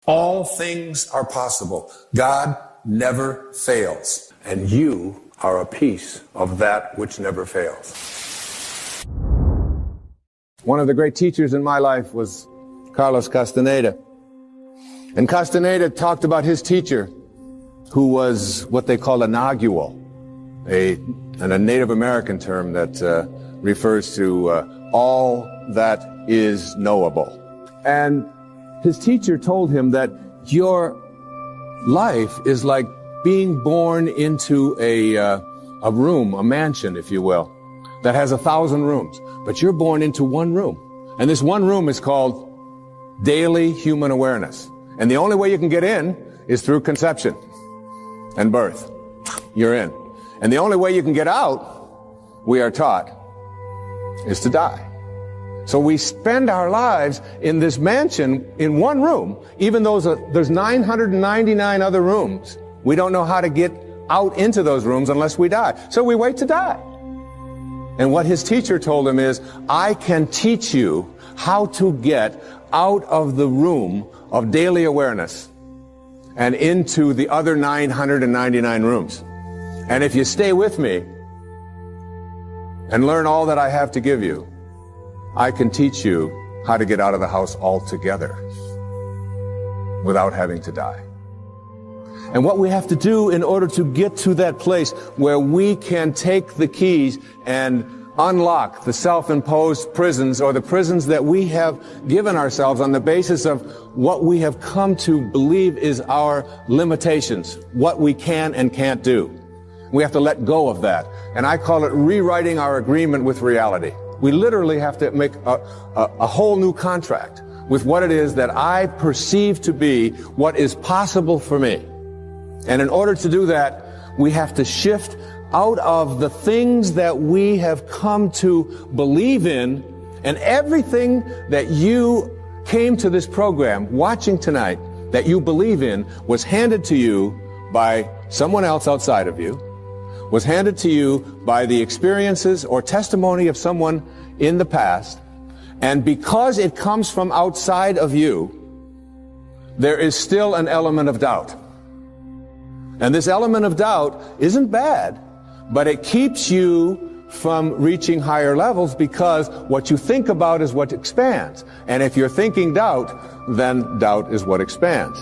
All things are possible. God never fails. And you are a piece of that which never fails. One of the great teachers in my life was Carlos Castaneda. And Castaneda talked about his teacher, who was what they call a nagual, a Native American term that refers to all that is knowable. And his teacher told him that your life is like being born into a room, a mansion, if you will, that has 1,000 rooms. But you're born into one room. And this one room is called daily human awareness. And the only way you can get in is through conception and birth. You're in. And the only way you can get out, we are taught, is to die. So we spend our lives in this mansion in one room, even though there's 999 other rooms. We don't know how to get out into those rooms unless we die. So we wait to die. And what his teacher told him is, I can teach you how to get out of the room of daily awareness and into the other 999 rooms. And if you stay with me and learn all that I have to give you, I can teach you how to get out of the house altogether without having to die. And what we have to do in order to get to that place where we can take the keys and unlock the self-imposed prisons, or the prisons that we have given ourselves on the basis of what we have come to believe is our limitations, what we can and can't do. We have to let go of that. And I call it rewriting our agreement with reality. We literally have to make a whole new contract with what it is that I perceive to be what is possible for me. And in order to do that, we have to shift out of the things that we have come to believe in, and everything that you came to this program watching tonight that you believe in was handed to you by someone else outside of you, was handed to you by the experiences or testimony of someone in the past, and because it comes from outside of you, there is still an element of doubt. And this element of doubt isn't bad, but it keeps you from reaching higher levels, because what you think about is what expands. And if you're thinking doubt, then doubt is what expands.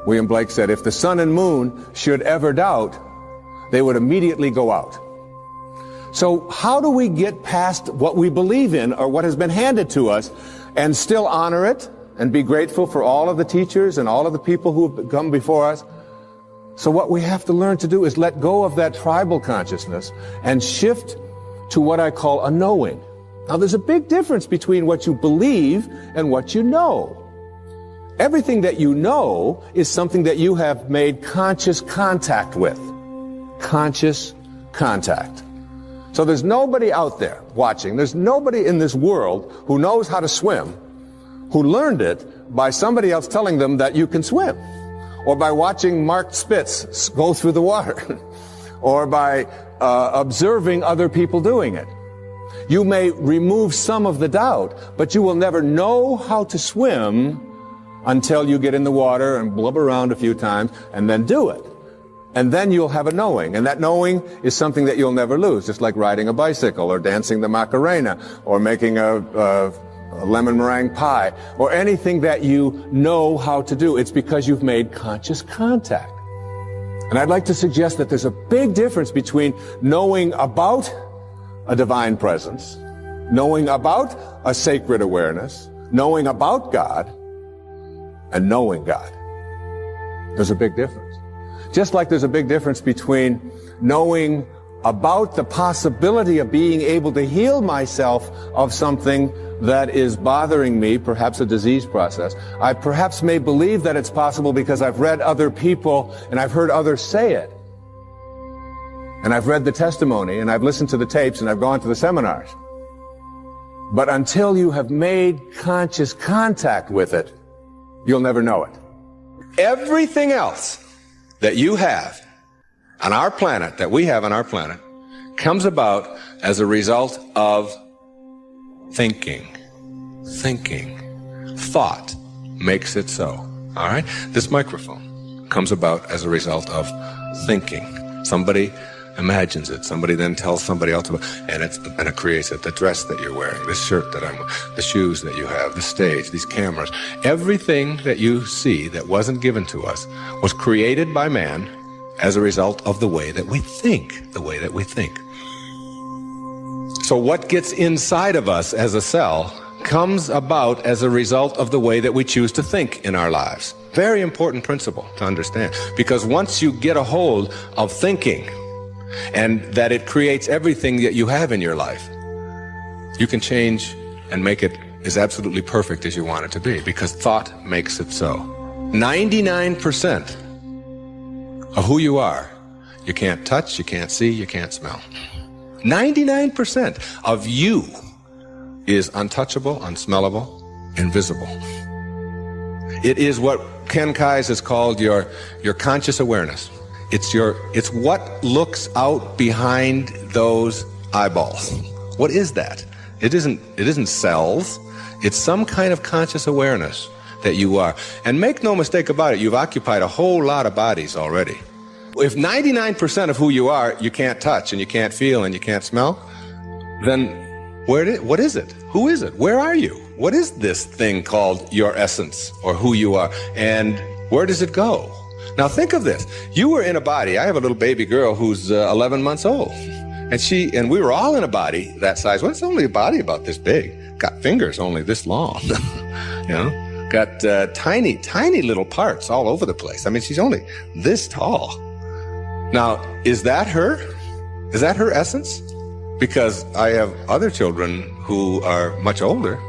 William Blake said, if the sun and moon should ever doubt, they would immediately go out. So how do we get past what we believe in, or what has been handed to us, and still honor it and be grateful for all of the teachers and all of the people who have come before us? So what we have to learn to do is let go of that tribal consciousness and shift to what I call a knowing. Now, there's a big difference between what you believe and what you know. Everything that you know is something that you have made conscious contact with. Conscious contact. So there's nobody out there watching. There's nobody in this world who knows how to swim, who learned it by somebody else telling them that you can swim, or by watching Mark Spitz go through the water, or by observing other people doing it. You may remove some of the doubt, but you will never know how to swim until you get in the water and blub around a few times and then do it. And then you'll have a knowing. And that knowing is something that you'll never lose, just like riding a bicycle or dancing the Macarena or making a lemon meringue pie or anything that you know how to do. It's because you've made conscious contact. And I'd like to suggest that there's a big difference between knowing about a divine presence, knowing about a sacred awareness, knowing about God, and knowing God. There's a big difference. Just like there's a big difference between knowing about the possibility of being able to heal myself of something that is bothering me, perhaps a disease process. I perhaps may believe that it's possible because I've read other people and I've heard others say it. And I've read the testimony and I've listened to the tapes and I've gone to the seminars. But until you have made conscious contact with it, you'll never know it. Everything else that you have on our planet, that we have on our planet, comes about as a result of thinking. Thinking. Thought makes it so. All right? This microphone comes about as a result of thinking. Somebody imagines it. Somebody then tells somebody else about it, and it creates it. The dress that you're wearing, this shirt that I'm wearing, the shoes that you have, the stage, these cameras. Everything that you see that wasn't given to us was created by man as a result of the way that we think. The way that we think. So what gets inside of us as a cell comes about as a result of the way that we choose to think in our lives. Very important principle to understand. Because once you get a hold of thinking, and that it creates everything that you have in your life, you can change and make it as absolutely perfect as you want it to be, because thought makes it so. 99% of who you are, you can't touch, you can't see, you can't smell. 99% of you is untouchable, unsmellable, invisible. It is what Ken Kais has called your conscious awareness. It's what looks out behind those eyeballs. What is that? It isn't cells. It's some kind of conscious awareness that you are. And make no mistake about it, you've occupied a whole lot of bodies already. If 99% of who you are, you can't touch and you can't feel and you can't smell, then what is it? Who is it? Where are you? What is this thing called your essence or who you are? And where does it go? Now think of this. You were in a body. I have a little baby girl who's 11 months old. And we were all in a body that size. Well, it's only a body about this big. Got fingers only this long. Got tiny, tiny little parts all over the place. I mean, she's only this tall. Now, is that her? Is that her essence? Because I have other children who are much older,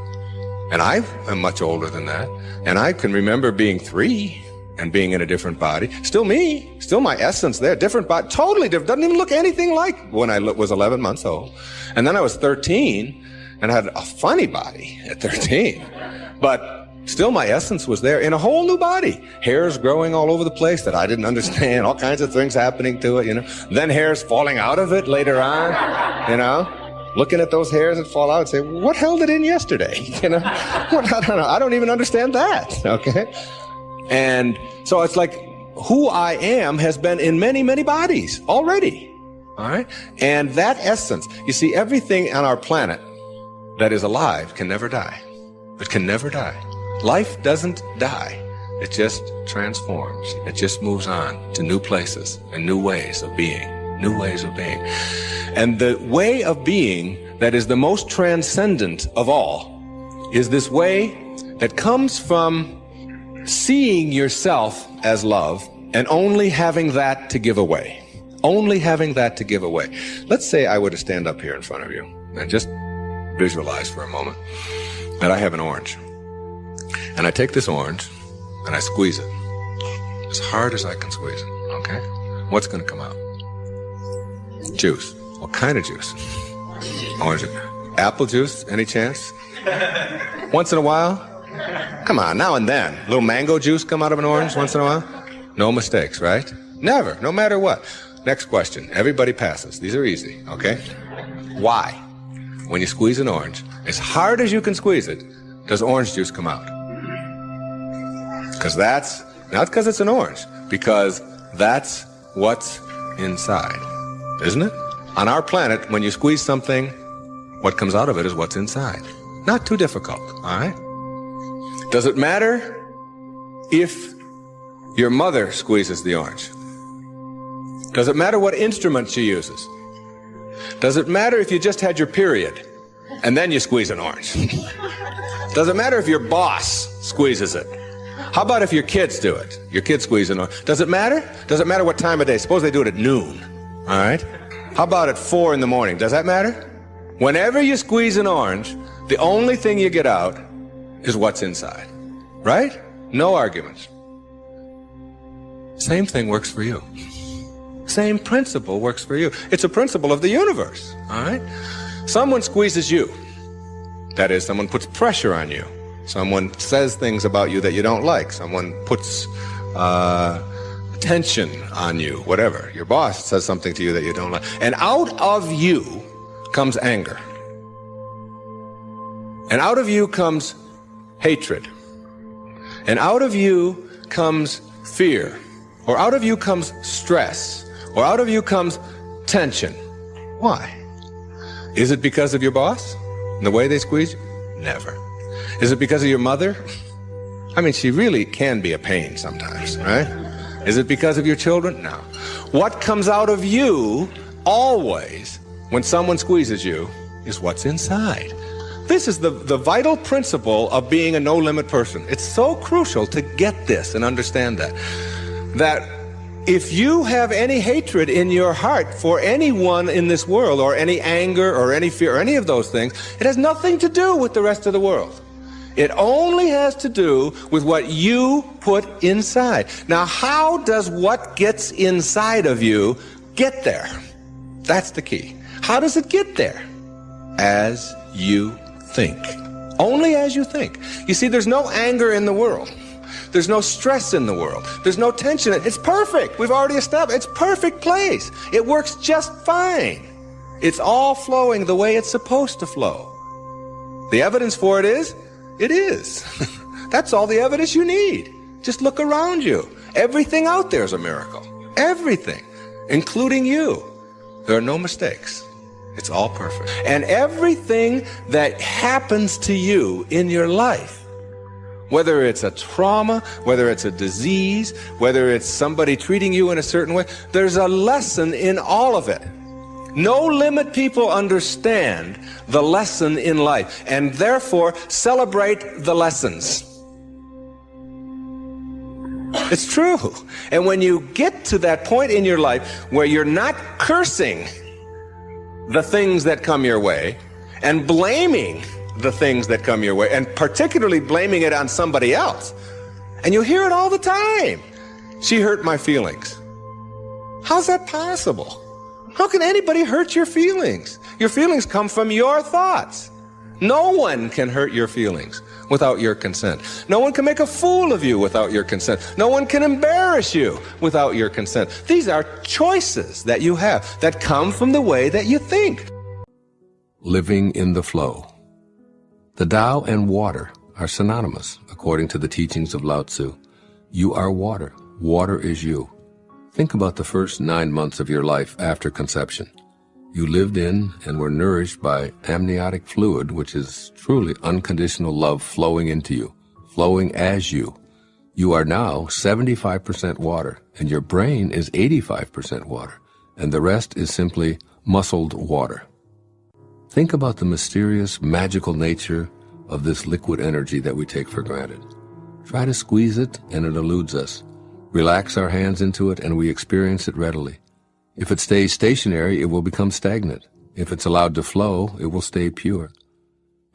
and I am much older than that. And I can remember being 3 and being in a different body. Still me, still my essence there, different body, totally different. Doesn't even look anything like when I was 11 months old. And then I was 13 and had a funny body at 13. But still my essence was there in a whole new body. Hairs growing all over the place that I didn't understand, all kinds of things happening to it, Then hairs falling out of it later on, Looking at those hairs that fall out and say, what held it in yesterday? I don't even understand that, okay? And so it's like who I am has been in many, many bodies already. All right. And that essence, you see, everything on our planet that is alive can never die. It can never die. Life doesn't die. It just transforms. It just moves on to new places and new ways of being. New ways of being. And the way of being that is the most transcendent of all is this way that comes from seeing yourself as love and only having that to give away. Only having that to give away. Let's say I were to stand up here in front of you and just visualize for a moment that I have an orange. And I take this orange and I squeeze it as hard as I can squeeze it, okay? What's going to come out? Juice. What kind of juice? Orange juice. Apple juice, any chance? Once in a while? Come on, now and then. A little mango juice come out of an orange once in a while? No mistakes, right? Never, no matter what. Next question. Everybody passes. These are easy, okay? Why, when you squeeze an orange, as hard as you can squeeze it, does orange juice come out? Because that's, not because it's an orange, because that's what's inside, isn't it? On our planet, when you squeeze something, what comes out of it is what's inside. Not too difficult, all right? Does it matter if your mother squeezes the orange? Does it matter what instrument she uses? Does it matter if you just had your period and then you squeeze an orange? Does it matter if your boss squeezes it? How about if your kids do it? Your kids squeeze an orange. Does it matter? Does it matter what time of day? Suppose they do it at noon, all right? How about at 4 in the morning? Does that matter? Whenever you squeeze an orange, the only thing you get out is what's inside, right? No arguments. Same thing works for you. Same principle works for you. It's a principle of the universe, all right? Someone squeezes you. That is, someone puts pressure on you. Someone says things about you that you don't like. Someone puts tension on you, whatever. Your boss says something to you that you don't like. And out of you comes anger. And out of you comes hatred. And out of you comes fear, or out of you comes stress, or out of you comes tension. Why? Is it because of your boss and the way they squeeze you? Never. Is it because of your mother? I mean, she really can be a pain sometimes, right? Is it because of your children? No. What comes out of you always when someone squeezes you is what's inside. This is the vital principle of being a no-limit person. It's so crucial to get this and understand that if you have any hatred in your heart for anyone in this world, or any anger or any fear or any of those things, it has nothing to do with the rest of the world. It only has to do with what you put inside. Now, how does what gets inside of you get there? That's the key. How does it get there? As you think. Only as you think. You see, there's no anger in the world. There's no stress in the world. There's no tension. It's perfect. We've already established. It's a perfect place. It works just fine. It's all flowing the way it's supposed to flow. The evidence for it is, it is. That's all the evidence you need. Just look around you. Everything out there is a miracle. Everything, including you. There are no mistakes. It's all perfect. And everything that happens to you in your life, whether it's a trauma, whether it's a disease, whether it's somebody treating you in a certain way, there's a lesson in all of it. No limit people understand the lesson in life, and therefore celebrate the lessons. It's true. And when you get to that point in your life where you're not cursing the things that come your way and blaming the things that come your way, and particularly blaming it on somebody else, and you hear it all the time. She hurt my feelings. How's that possible? How can anybody hurt your feelings? Your feelings come from your thoughts. No one can hurt your feelings without your consent. No one can make a fool of you without your consent. No one can embarrass you without your consent. These are choices that you have that come from the way that you think. Living in the flow. The Tao and water are synonymous, according to the teachings of Lao Tzu. You are water. Water is you. Think about the first 9 months of your life after conception. You lived in and were nourished by amniotic fluid, which is truly unconditional love flowing into you, flowing as you. You are now 75% water, and your brain is 85% water, and the rest is simply muscled water. Think about the mysterious, magical nature of this liquid energy that we take for granted. Try to squeeze it, and it eludes us. Relax our hands into it, and we experience it readily. If it stays stationary, it will become stagnant. If it's allowed to flow, it will stay pure.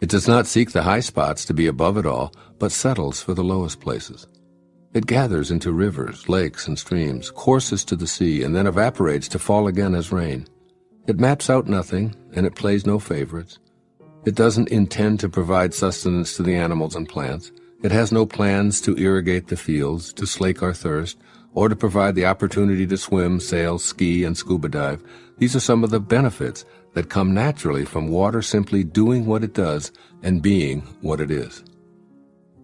It does not seek the high spots to be above it all, but settles for the lowest places. It gathers into rivers, lakes, and streams, courses to the sea, and then evaporates to fall again as rain. It maps out nothing, and it plays no favorites. It doesn't intend to provide sustenance to the animals and plants. It has no plans to irrigate the fields, to slake our thirst, or to provide the opportunity to swim, sail, ski, and scuba dive. These are some of the benefits that come naturally from water simply doing what it does and being what it is.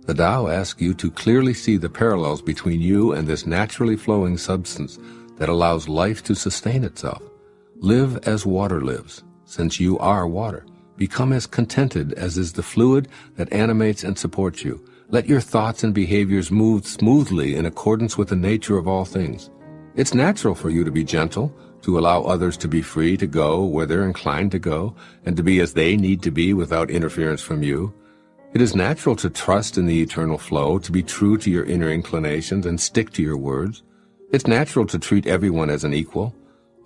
The Tao asks you to clearly see the parallels between you and this naturally flowing substance that allows life to sustain itself. Live as water lives, since you are water. Become as contented as is the fluid that animates and supports you. Let your thoughts and behaviors move smoothly in accordance with the nature of all things. It's natural for you to be gentle, to allow others to be free to go where they're inclined to go, and to be as they need to be without interference from you. It is natural to trust in the eternal flow, to be true to your inner inclinations and stick to your words. It's natural to treat everyone as an equal.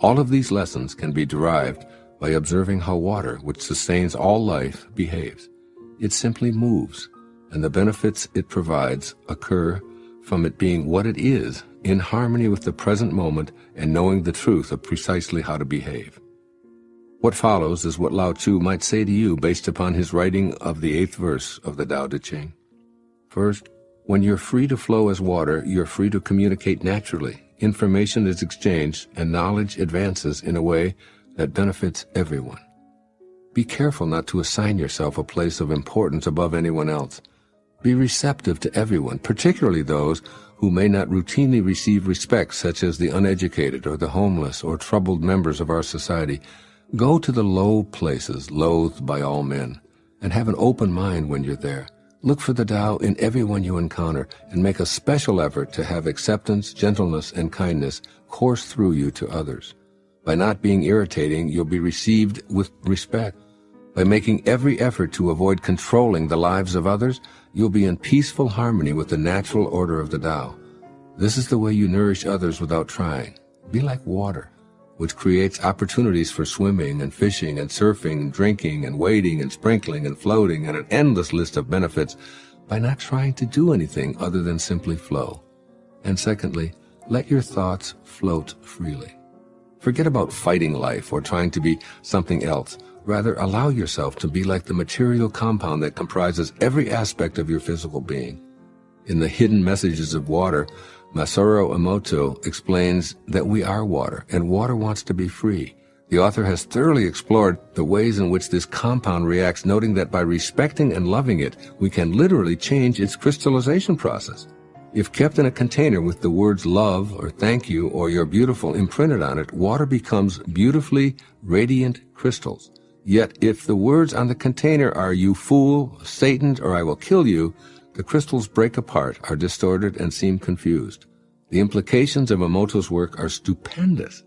All of these lessons can be derived by observing how water, which sustains all life, behaves. It simply moves, and the benefits it provides occur from it being what it is, in harmony with the present moment and knowing the truth of precisely how to behave. What follows is what Lao Tzu might say to you based upon his writing of the 8th verse of the Tao Te Ching. First, when you're free to flow as water, you're free to communicate naturally. Information is exchanged and knowledge advances in a way that benefits everyone. Be careful not to assign yourself a place of importance above anyone else. Be receptive to everyone, particularly those who may not routinely receive respect, such as the uneducated or the homeless or troubled members of our society. Go to the low places, loathed by all men, and have an open mind when you're there. Look for the Tao in everyone you encounter, and make a special effort to have acceptance, gentleness, and kindness course through you to others. By not being irritating, you'll be received with respect. By making every effort to avoid controlling the lives of others, you'll be in peaceful harmony with the natural order of the Tao. This is the way you nourish others without trying. Be like water, which creates opportunities for swimming and fishing and surfing and drinking and wading and sprinkling and floating and an endless list of benefits by not trying to do anything other than simply flow. And secondly, let your thoughts float freely. Forget about fighting life or trying to be something else. Rather, allow yourself to be like the material compound that comprises every aspect of your physical being. In the Hidden Messages of Water, Masaru Emoto explains that we are water, and water wants to be free. The author has thoroughly explored the ways in which this compound reacts, noting that by respecting and loving it, we can literally change its crystallization process. If kept in a container with the words love or thank you or you're beautiful imprinted on it, water becomes beautifully radiant crystals. Yet if the words on the container are you fool, Satan, or I will kill you, the crystals break apart, are distorted, and seem confused. The implications of Emoto's work are stupendous.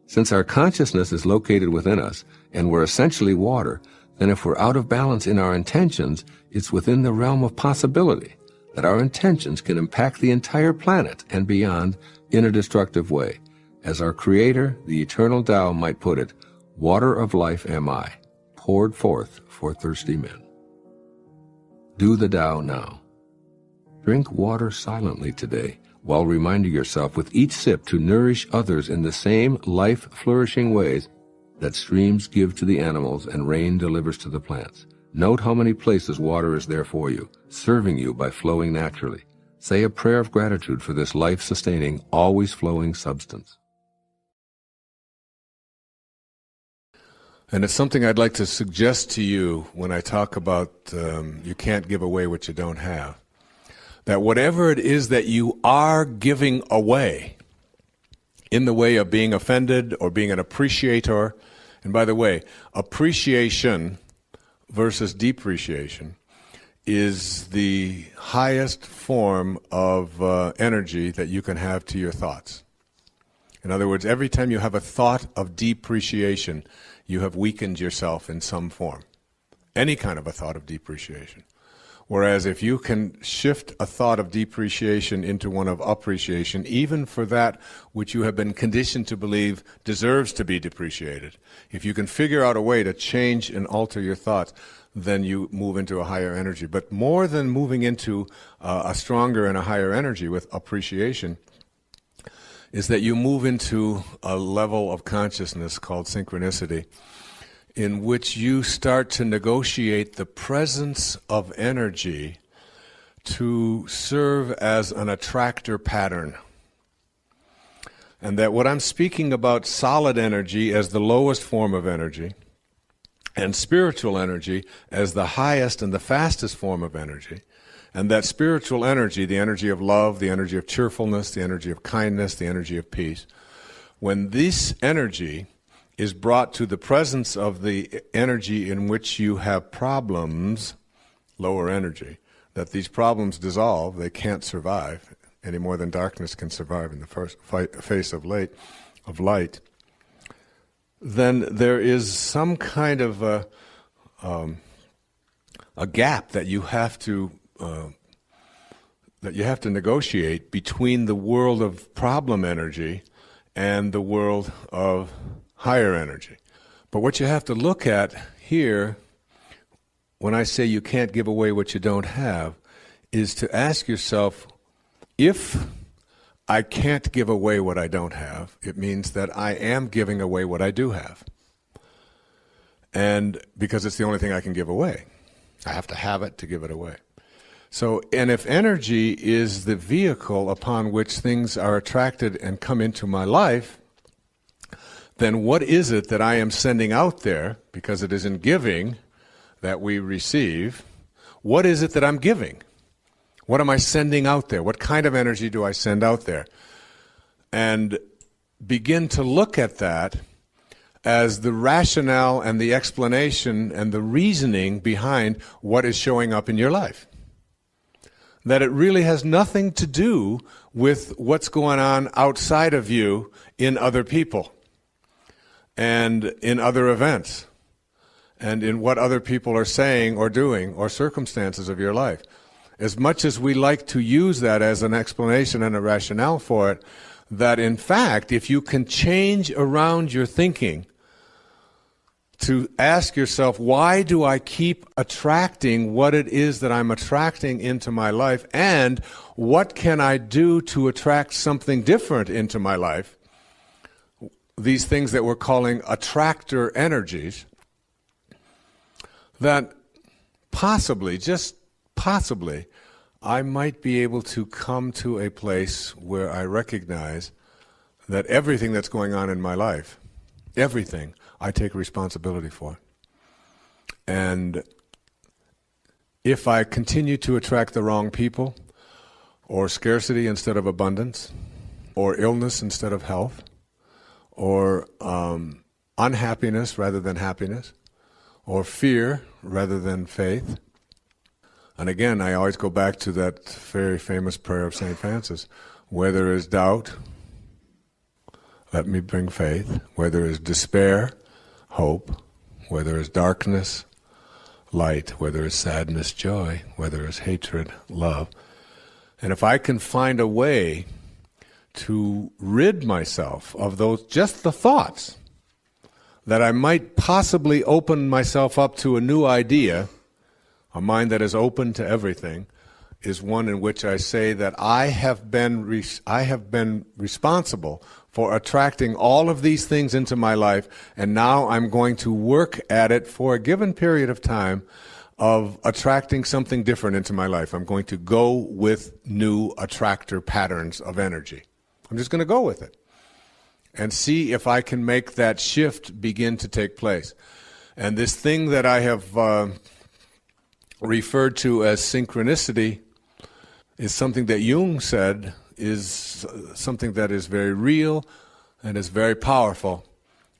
Since our consciousness is located within us, and we're essentially water, then if we're out of balance in our intentions, it's within the realm of possibility that our intentions can impact the entire planet and beyond in a destructive way. As our Creator, the Eternal Tao, might put it, water of life am I, poured forth for thirsty men. Do the Tao now. Drink water silently today, while reminding yourself with each sip to nourish others in the same life-flourishing ways that streams give to the animals and rain delivers to the plants. Note how many places water is there for you, serving you by flowing naturally. Say a prayer of gratitude for this life-sustaining, always flowing substance. And it's something I'd like to suggest to you when I talk about you can't give away what you don't have. That whatever it is that you are giving away in the way of being offended or being an appreciator, and by the way, appreciation versus depreciation is the highest form of energy that you can have to your thoughts. In other words, every time you have a thought of depreciation, you have weakened yourself in some form. Any kind of a thought of depreciation. Whereas if you can shift a thought of depreciation into one of appreciation, even for that which you have been conditioned to believe deserves to be depreciated, if you can figure out a way to change and alter your thoughts, then you move into a higher energy. But more than moving into a stronger and a higher energy with appreciation, is that you move into a level of consciousness called synchronicity, in which you start to negotiate the presence of energy to serve as an attractor pattern. And that what I'm speaking about, solid energy as the lowest form of energy, and spiritual energy as the highest and the fastest form of energy, and that spiritual energy, the energy of love, the energy of cheerfulness, the energy of kindness, the energy of peace, when this energy is brought to the presence of the energy in which you have problems, lower energy, that these problems dissolve, they can't survive any more than darkness can survive in the face of light, then there is some kind of a gap that you have to negotiate between the world of problem energy and the world of higher energy. But what you have to look at here, when I say you can't give away what you don't have, is to ask yourself, if I can't give away what I don't have, it means that I am giving away what I do have. And because it's the only thing I can give away. I have to have it to give it away. So, and if energy is the vehicle upon which things are attracted and come into my life, then what is it that I am sending out there, because it is in giving that we receive, what is it that I'm giving? What am I sending out there? What kind of energy do I send out there? And begin to look at that as the rationale and the explanation and the reasoning behind what is showing up in your life. That it really has nothing to do with what's going on outside of you in other people and in other events and in what other people are saying or doing or circumstances of your life. As much as we like to use that as an explanation and a rationale for it, that in fact, if you can change around your thinking to ask yourself, why do I keep attracting what it is that I'm attracting into my life, and what can I do to attract something different into my life? These things that we're calling attractor energies, that possibly, just possibly, I might be able to come to a place where I recognize that everything that's going on in my life, everything, I take responsibility for. And if I continue to attract the wrong people, or scarcity instead of abundance, or illness instead of health, or unhappiness rather than happiness, or fear rather than faith. And again, I always go back to that very famous prayer of St. Francis, where there is doubt, let me bring faith. Where there is despair, hope. Where there is darkness, light. Where there is sadness, joy. Where there is hatred, love. And if I can find a way to rid myself of those, just the thoughts, that I might possibly open myself up to a new idea, a mind that is open to everything, is one in which I say that I have been responsible for attracting all of these things into my life, and now I'm going to work at it for a given period of time of attracting something different into my life. I'm going to go with new attractor patterns of energy. I'm just going to go with it and see if I can make that shift begin to take place. And this thing that I have referred to as synchronicity is something that Jung said is something that is very real and is very powerful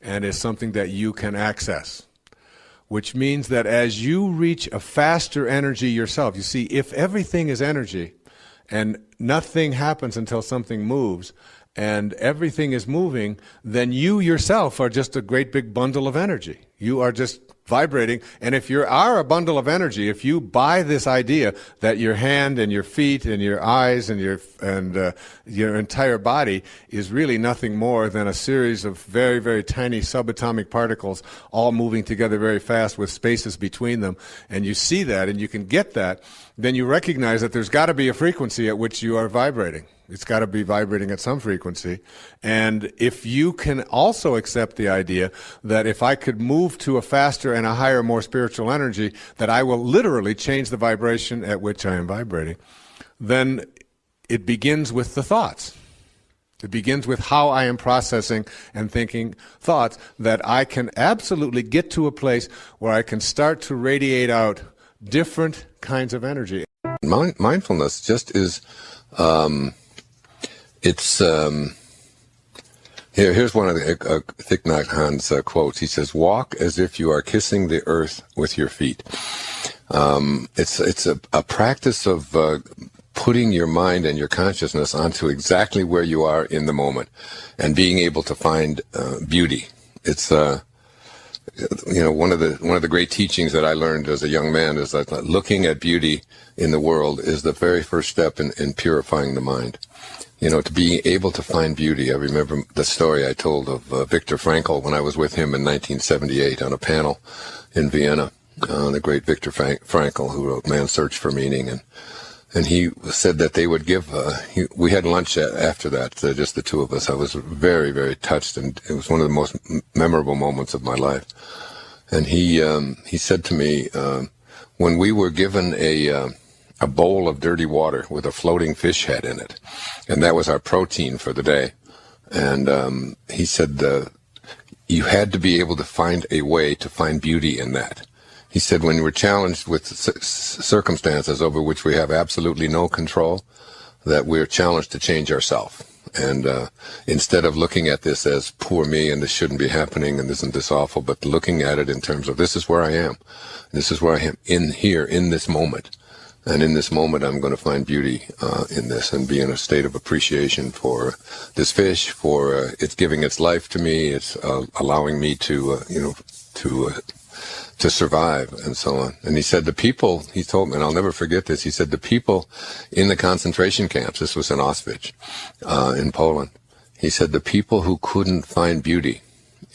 and is something that you can access. Which means that as you reach a faster energy yourself, you see, if everything is energy and nothing happens until something moves and everything is moving, then you yourself are just a great big bundle of energy. You are just vibrating, and if you are a bundle of energy, if you buy this idea that your hand and your feet and your eyes and your entire body is really nothing more than a series of very, very tiny subatomic particles all moving together very fast with spaces between them, and you see that and you can get that, then you recognize that there's got to be a frequency at which you are vibrating. It's got to be vibrating at some frequency. And if you can also accept the idea that if I could move to a faster and a higher, more spiritual energy, that I will literally change the vibration at which I am vibrating, then it begins with the thoughts. It begins with how I am processing and thinking thoughts, that I can absolutely get to a place where I can start to radiate out different kinds of energy. Mindfulness just is... Here's one of the Thich Nhat Hanh's quotes. He says, "Walk as if you are kissing the earth with your feet." It's a practice of putting your mind and your consciousness onto exactly where you are in the moment, and being able to find beauty. It's one of the great teachings that I learned as a young man is that looking at beauty in the world is the very first step in purifying the mind. To be able to find beauty. I remember the story I told of Viktor Frankl when I was with him in 1978 on a panel in Vienna, the great Viktor Frankl, who wrote Man's Search for Meaning. And he said that they would give, we had lunch after that, just the two of us. I was very, very touched, and it was one of the most memorable moments of my life. And he said to me, when we were given a bowl of dirty water with a floating fish head in it, and that was our protein for the day. And he said you had to be able to find a way to find beauty in that. He said, when we're challenged with circumstances over which we have absolutely no control, that we're challenged to change ourselves. And instead of looking at this as poor me and this shouldn't be happening and isn't this awful, but looking at it in terms of this is where I am. This is where I am in here, in this moment. And in this moment, I'm going to find beauty in this and be in a state of appreciation for this fish, for it's giving its life to me. It's allowing me to survive and so on. And he said the people, he told me, and I'll never forget this, he said the people in the concentration camps, this was in Auschwitz, in Poland, he said the people who couldn't find beauty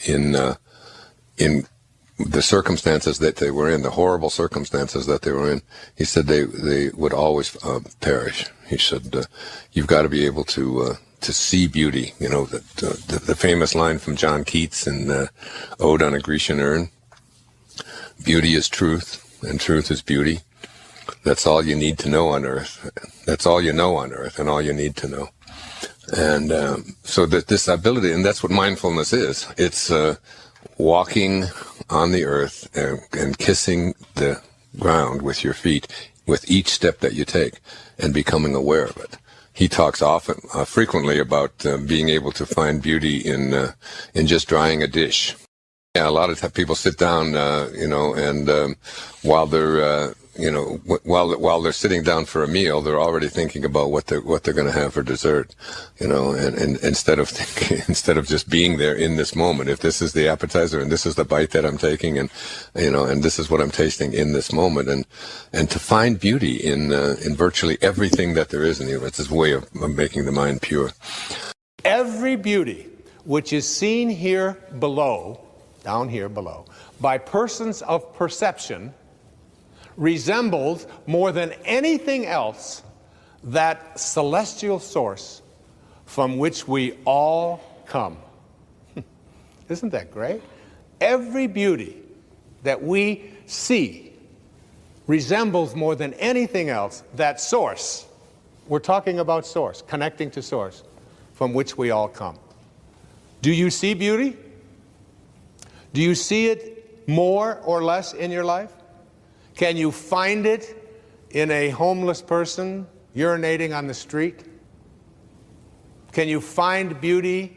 in the circumstances that they were in, the horrible circumstances that they were in, he said they would always perish. He said, you've got to be able to see beauty. You know, the famous line from John Keats in Ode on a Grecian Urn, beauty is truth, and truth is beauty. That's all you need to know on earth. That's all you know on earth, and all you need to know. And so that this ability, and that's what mindfulness is. It's walking on the earth and kissing the ground with your feet with each step that you take and becoming aware of it. He talks frequently about being able to find beauty in just drying a dish. Yeah, a lot of people sit down, and while they're, while they're sitting down for a meal, they're already thinking about what they're going to have for dessert, and instead of just being there in this moment. If this is the appetizer and this is the bite that I'm taking, and this is what I'm tasting in this moment, and to find beauty in virtually everything that there is in you. It's this way of making the mind pure. Every beauty which is seen here below, down here below, by persons of perception resembles more than anything else that celestial source from which we all come. Isn't that great? Every beauty that we see resembles more than anything else that source. We're talking about source, connecting to source, from which we all come. Do you see beauty? Do you see it more or less in your life? Can you find it in a homeless person urinating on the street? Can you find beauty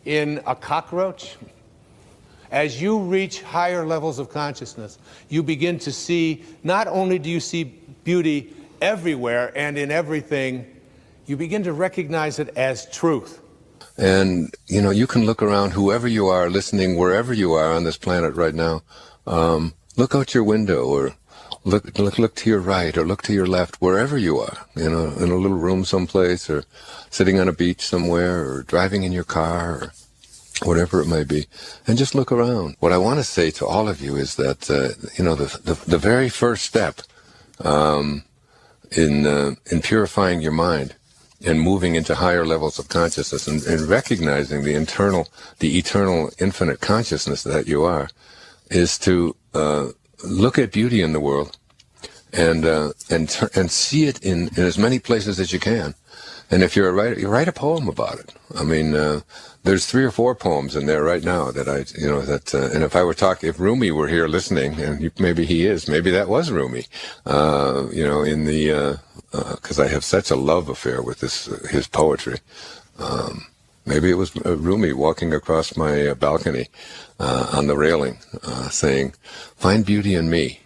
in a cockroach? As you reach higher levels of consciousness, you begin to see, not only do you see beauty everywhere and in everything, you begin to recognize it as truth. And, you can look around, whoever you are, listening, wherever you are on this planet right now, look out your window, or look to your right, or look to your left, wherever you are, in a little room someplace, or sitting on a beach somewhere, or driving in your car, or whatever it may be, and just look around. What I want to say to all of you is that, the very first step in purifying your mind and moving into higher levels of consciousness and recognizing the eternal, infinite consciousness that you are, is to look at beauty in the world and see it in as many places as you can. And if you're a writer, you write a poem about it. I mean, there's 3 or 4 poems in there right now that and if I were if Rumi were here listening, and maybe he is, maybe that was Rumi, because I have such a love affair with his poetry. Maybe it was Rumi walking across my balcony on the railing, saying, "Find beauty in me."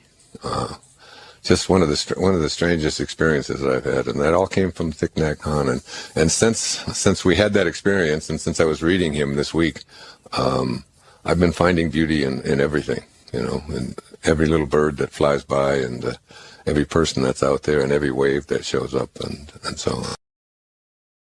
Just one of the strangest experiences that I've had, and that all came from Thich Nhat Hanh. And since we had that experience, and since I was reading him this week, I've been finding beauty in everything, in every little bird that flies by, and every person that's out there, and every wave that shows up, and so on.